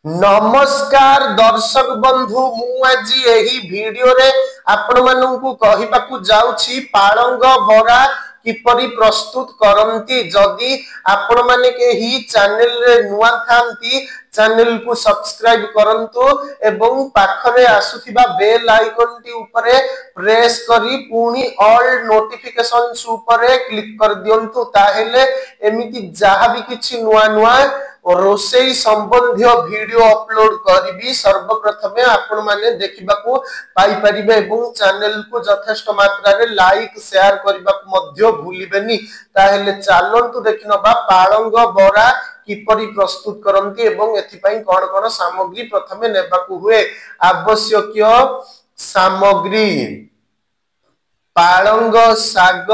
नमस्कार दर्शक बंधु मु आज एही वीडियो रे आपण माननकु कहिबाकू जाउछि पाळंग बरा किपरि प्रस्तुत करंती। जदि आपण माने केही चैनल रे नुआ थांती चैनल को सब्सक्राइब करंतु एवं पाखरे आसुथिबा बेल आइकन टी ऊपरे प्रेस करी पुनी ऑल नोटिफिकेशंस ऊपरे क्लिक कर दियंतु ताहेले एमिति जहा भी किछि नुआ नुआ रोसई संबंधी वीडियो अपलोड करी सर्वप्रथमे आपण माने देखिबाकू पाई परिबे एवं चैनल को यथेष्ट मात्रा रे लाइक शेयर करबाकू मध्य भूलिबेनी। ताहेले चलंतु देखिनबा पाळंग बरा किपरि प्रस्तुत करंती एवं एथि पई कोन कोन सामग्री प्रथमे नेबाकू हुए। आवश्यक सामग्री पाळंग साग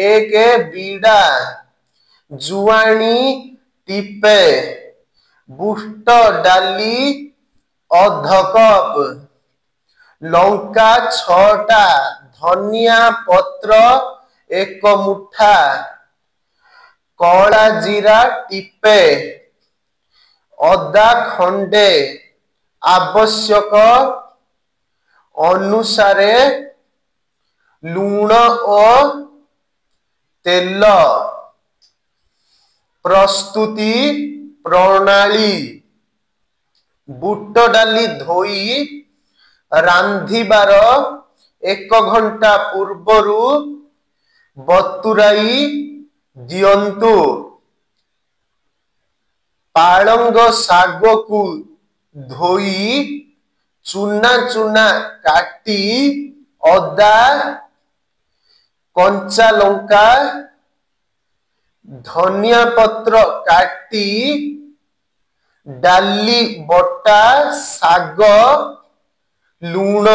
एक बीड़ा जुआनी टिपे बुट डाली अध कप लंका 6टा धनिया पत्र 1 मुठा कला जीरा टिपे अदा खंडे आवश्यक अनुसारे लूण और तेल। प्रस्तुति प्रणाली बुट डाली धोई रांधिबार 1 घंटा पूर्वरु बतुराई दियंतु। पाळंग साग को धोई चुना चुना काटी अदा कंचा लंका धनिया पत्र काटी डाली बटा साग लूण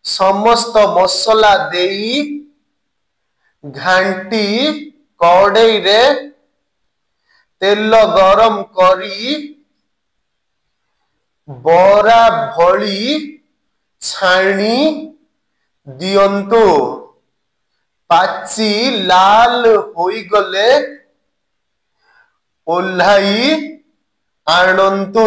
समस्त मसला देई घांटी कड़ाई रे तेल गरम करी बरा भली छाणी दियंतु। पाची लाल होई गले ओल्हाई आणंतु।